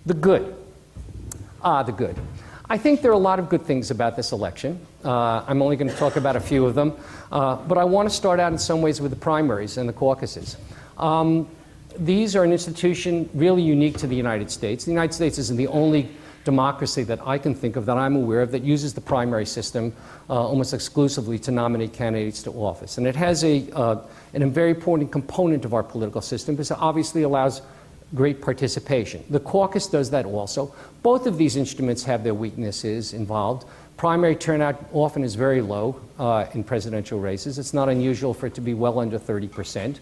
The good. The good. I think there are a lot of good things about this election. I'm only going to talk about a few of them. But I want to start out in some ways with the primaries and the caucuses. These are an institution really unique to the United States. The United States isn't the only democracy that I can think of, that I'm aware of, that uses the primary system almost exclusively to nominate candidates to office. And it has a very important component of our political system because it obviously allows great participation. The caucus does that also. Both of these instruments have their weaknesses involved. Primary turnout often is very low in presidential races. It's not unusual for it to be well under 30%.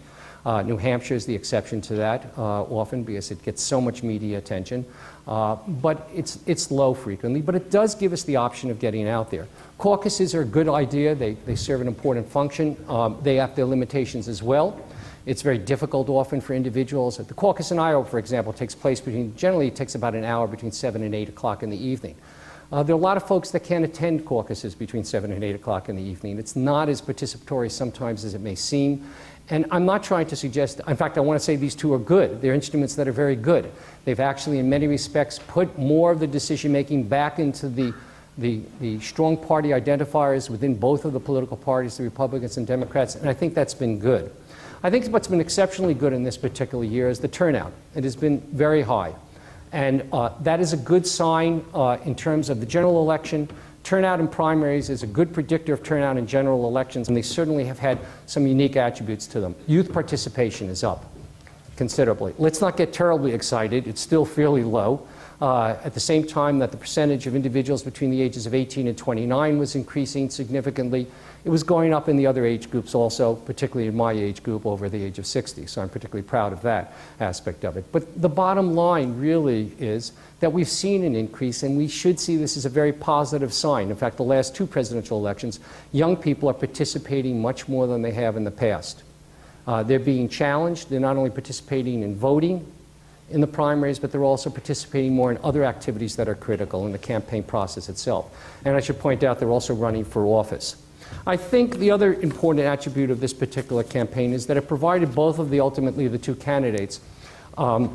New Hampshire is the exception to that often because it gets so much media attention. But it's low frequently. But it does give us the option of getting out there. Caucuses are a good idea. They serve an important function. They have their limitations as well. It's very difficult often for individuals. The caucus in Iowa, for example, takes place generally it takes about an hour between 7 and 8 o'clock in the evening. There are a lot of folks that can't attend caucuses between 7 and 8 o'clock in the evening. It's not as participatory sometimes as it may seem. And I'm not trying to suggest, in fact, I want to say these two are good. They're instruments that are very good. They've actually, in many respects, put more of the decision-making back into the strong party identifiers within both of the political parties, the Republicans and Democrats, and I think that's been good. I think what's been exceptionally good in this particular year is the turnout. It has been very high. And that is a good sign in terms of the general election. Turnout in primaries is a good predictor of turnout in general elections, and they certainly have had some unique attributes to them. Youth participation is up considerably. Let's not get terribly excited. It's still fairly low. At the same time that the percentage of individuals between the ages of 18 and 29 was increasing significantly, it was going up in the other age groups also, particularly in my age group over the age of 60. So I'm particularly proud of that aspect of it. But the bottom line really is that we've seen an increase, and we should see this as a very positive sign. In fact, the last two presidential elections, young people are participating much more than they have in the past. They're being challenged. They're not only participating in voting in the primaries, but they're also participating more in other activities that are critical in the campaign process itself. And I should point out they're also running for office. I think the other important attribute of this particular campaign is that it provided both of ultimately the two candidates, McCain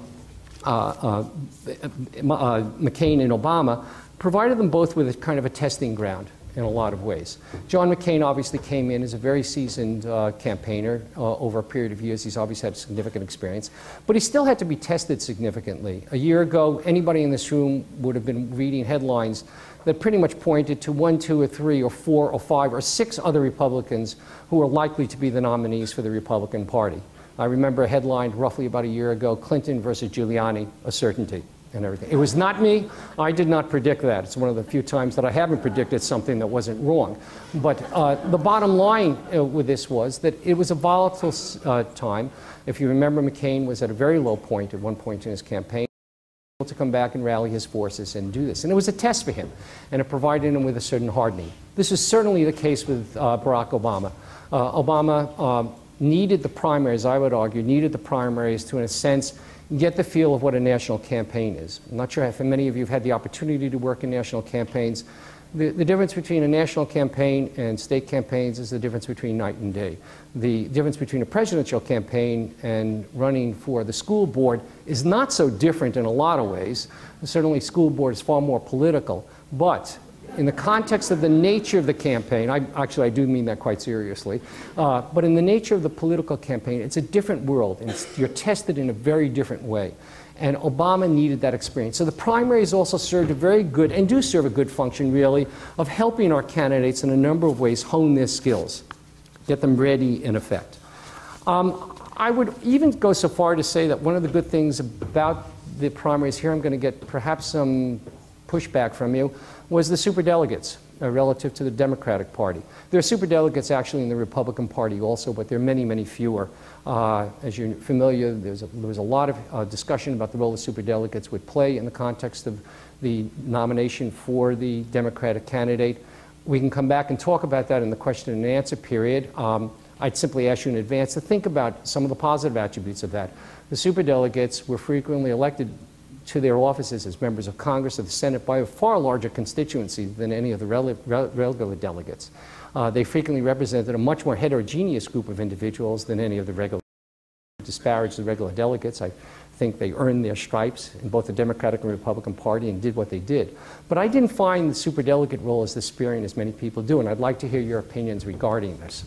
and Obama, provided them both with a kind of a testing ground in a lot of ways. John McCain obviously came in as a very seasoned campaigner over a period of years. He's obviously had significant experience, but he still had to be tested significantly. A year ago, anybody in this room would have been reading headlines that pretty much pointed to 1, 2, or 3, or 4, or 5, or 6 other Republicans who are likely to be the nominees for the Republican Party. I remember a headline roughly about a year ago, Clinton versus Giuliani, a certainty. And everything. It was not me. I did not predict that. It's one of the few times that I haven't predicted something that wasn't wrong. But the bottom line with this was that it was a volatile time. If you remember, McCain was at a very low point at one point in his campaign, able to come back and rally his forces and do this. And it was a test for him, and it provided him with a certain hardening. This is certainly the case with Barack Obama. Obama needed the primaries, I would argue, needed the primaries to, in a sense, get the feel of what a national campaign is. I'm not sure if many of you have had the opportunity to work in national campaigns. The difference between a national campaign and state campaigns is the difference between night and day. The difference between a presidential campaign and running for the school board is not so different in a lot of ways. Certainly, school board is far more political. But in the context of the nature of the campaign, I do mean that quite seriously, but in the nature of the political campaign, it's a different world, and you're tested in a very different way. And Obama needed that experience. So the primaries also served a very good, and do serve a good function, really, of helping our candidates in a number of ways hone their skills, get them ready in effect. I would even go so far to say that one of the good things about the primaries, here I'm going to get perhaps some pushback from you, was the superdelegates relative to the Democratic Party. There are superdelegates actually in the Republican Party also, but there are many, many fewer. As you're familiar, there was a lot of discussion about the role the superdelegates would play in the context of the nomination for the Democratic candidate. We can come back and talk about that in the question and answer period. I'd simply ask you in advance to think about some of the positive attributes of that. The superdelegates were frequently elected to their offices as members of Congress or the Senate by a far larger constituency than any of the regular delegates. They frequently represented a much more heterogeneous group of individuals than any of the regular. Disparage the regular delegates. I think they earned their stripes in both the Democratic and Republican Party and did what they did. But I didn't find the superdelegate role as despairing as many people do, and I'd like to hear your opinions regarding this.